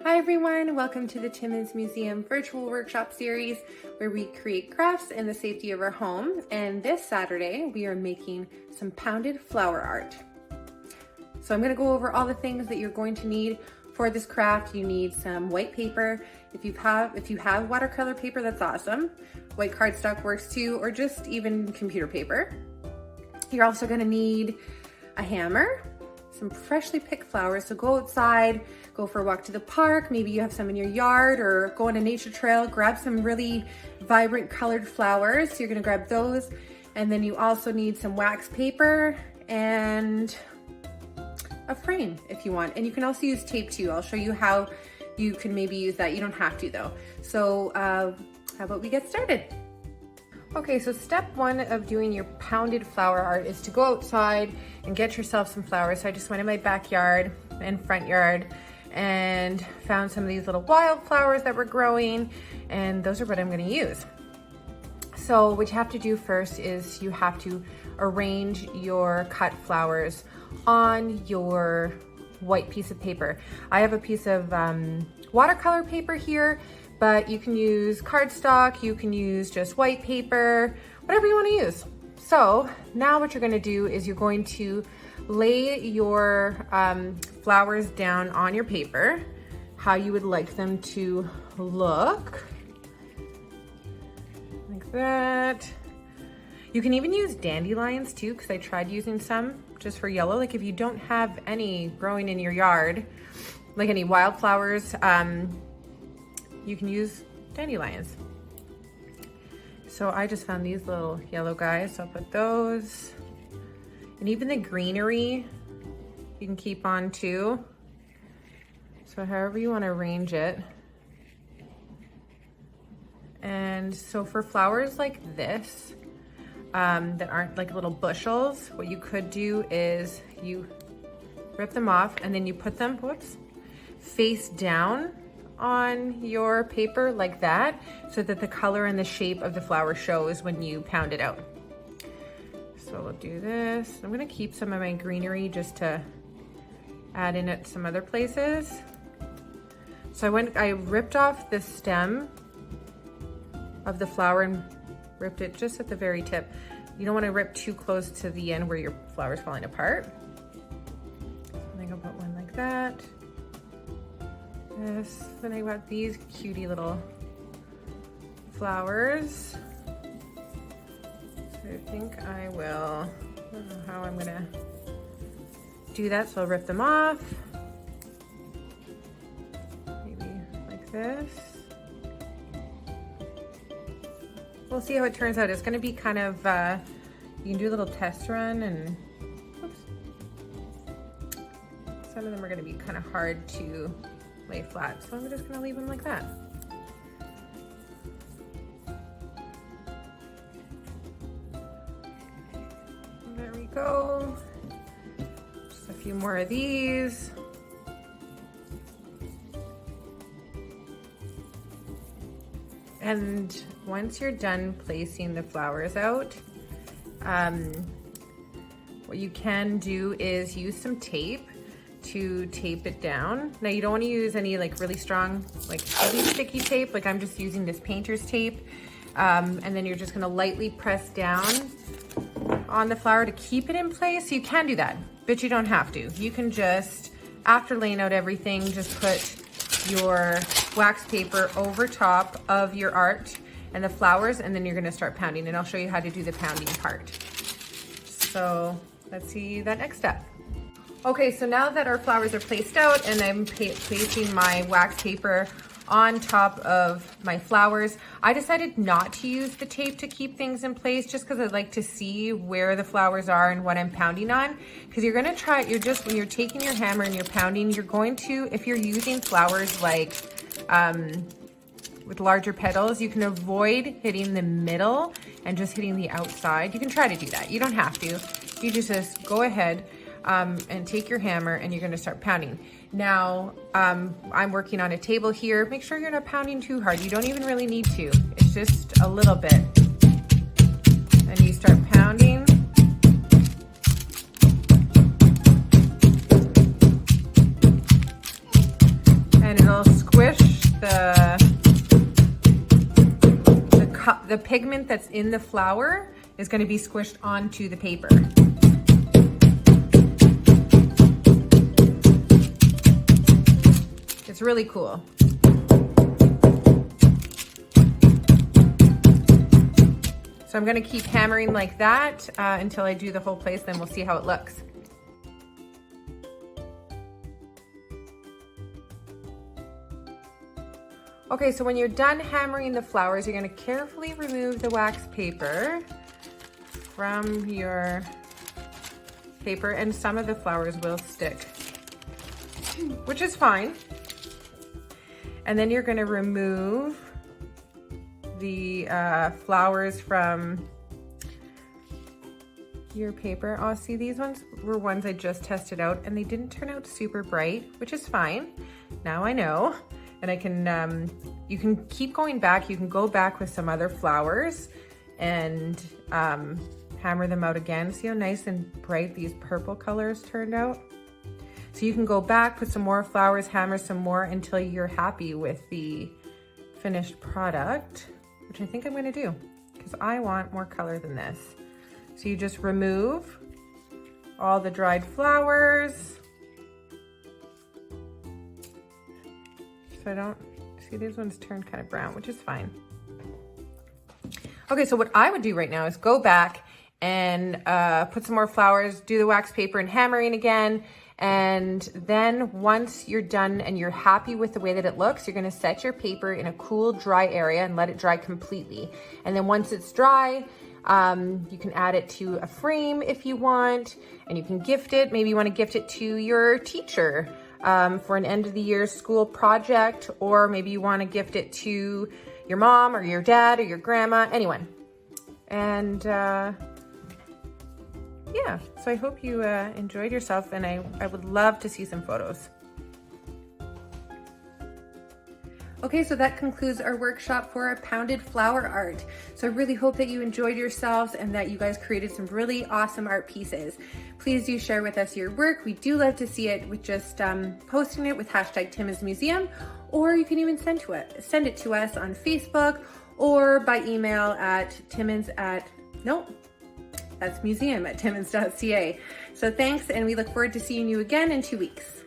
Hi everyone, welcome to the Timmins Museum virtual workshop series where we create crafts in the safety of our home. And this Saturday we are making some pounded flower art. So I'm going to go over all the things that you're going to need for this craft. You need some white paper. If you have watercolor paper, that's awesome. White cardstock works too, or just even computer paper. You're also going to need a hammer, some freshly picked flowers. So go outside, go for a walk to the park. Maybe you have some in your yard, or go on a nature trail, grab some really vibrant colored flowers. So you're gonna grab those. And then you also need some wax paper and a frame if you want. And you can also use tape too. I'll show you how you can maybe use that. You don't have to though. So how about we get started? Okay, so step one of doing your pounded flower art is to go outside and get yourself some flowers. So I just went in my backyard and front yard and found some of these little wildflowers that were growing, and those are what I'm gonna use. So what you have to do first is you have to arrange your cut flowers on your white piece of paper. I have a piece of watercolor paper here, but you can use cardstock, you can use just white paper, whatever you want to use. So now what you're going to do is you're going to lay your flowers down on your paper, how you would like them to look, like that. You can even use dandelions too, because I tried using some just for yellow. Like if you don't have any growing in your yard, like any wildflowers, you can use dandelions. So I just found these little yellow guys, so I'll put those. And even the greenery, you can keep on too. So however you want to arrange it. And so for flowers like this, that aren't like little bushels, what you could do is you rip them off and then you put them, face down on your paper like that, so that the color and the shape of the flower shows when you pound it out. So we'll do this. I'm gonna keep some of my greenery just to add in at some other places. So I ripped off the stem of the flower and ripped it just at the very tip. You don't want to rip too close to the end where your flower's falling apart. I think I'll put one like that. This, then I got these cutie little flowers. So I think I don't know how I'm gonna do that, so I'll rip them off. Maybe like this. We'll see how it turns out. It's gonna be kind of, you can do a little test run, and some of them are gonna be kind of hard to lay flat, so I'm just gonna leave them like that. There we go. Just a few more of these. And once you're done placing the flowers out, what you can do is use some tape to tape it down. Now you don't want to use any like really strong, like heavy sticky tape. Like I'm just using this painter's tape. And then you're just gonna lightly press down on the flower to keep it in place. You can do that, but you don't have to. You can just, after laying out everything, just put your wax paper over top of your art and the flowers, and then you're gonna start pounding, and I'll show you how to do the pounding part. So let's see that next step. Okay, so now that our flowers are placed out and I'm placing my wax paper on top of my flowers, I decided not to use the tape to keep things in place, just because I'd like to see where the flowers are and what I'm pounding on. Because you're gonna try, when you're taking your hammer and you're pounding, you're going to, if you're using flowers like with larger petals, you can avoid hitting the middle and just hitting the outside. You can try to do that. You don't have to. You just go ahead and take your hammer and you're gonna start pounding. Now, I'm working on a table here. Make sure you're not pounding too hard. You don't even really need to. It's just a little bit. And you start pounding. and it'll squish the pigment that's in the flower is going to be squished onto the paper. It's really cool. So I'm going to keep hammering like that until I do the whole place, then we'll see how it looks. Okay, so when you're done hammering the flowers, you're going to carefully remove the wax paper from your paper, and some of the flowers will stick, which is fine. And then you're going to remove the flowers from your paper. Oh, see, these ones were ones I just tested out and they didn't turn out super bright, which is fine. Now I know. And I can, you can keep going back. You can go back with some other flowers and hammer them out again. See how nice and bright these purple colors turned out? So you can go back, put some more flowers, hammer some more until you're happy with the finished product, which I think I'm gonna do because I want more color than this. So you just remove all the dried flowers. So I don't see, these ones turn kind of brown, which is fine. Okay, so what I would do right now is go back and put some more flowers, do the wax paper and hammering again. And then once you're done and you're happy with the way that it looks, you're gonna set your paper in a cool, dry area and let it dry completely. And then once it's dry, you can add it to a frame if you want, and you can gift it. Maybe you wanna gift it to your teacher for an end of the year school project, or maybe you wanna gift it to your mom or your dad or your grandma, anyone. And yeah, so I hope you enjoyed yourself, and I would love to see some photos. Okay, so that concludes our workshop for our pounded flower art. So I really hope that you enjoyed yourselves and that you guys created some really awesome art pieces. Please do share with us your work. We do love to see it with just posting it with hashtag Timmins Museum, or you can even send it to us on Facebook or by email at museum@timmins.ca. So thanks, and we look forward to seeing you again in 2 weeks.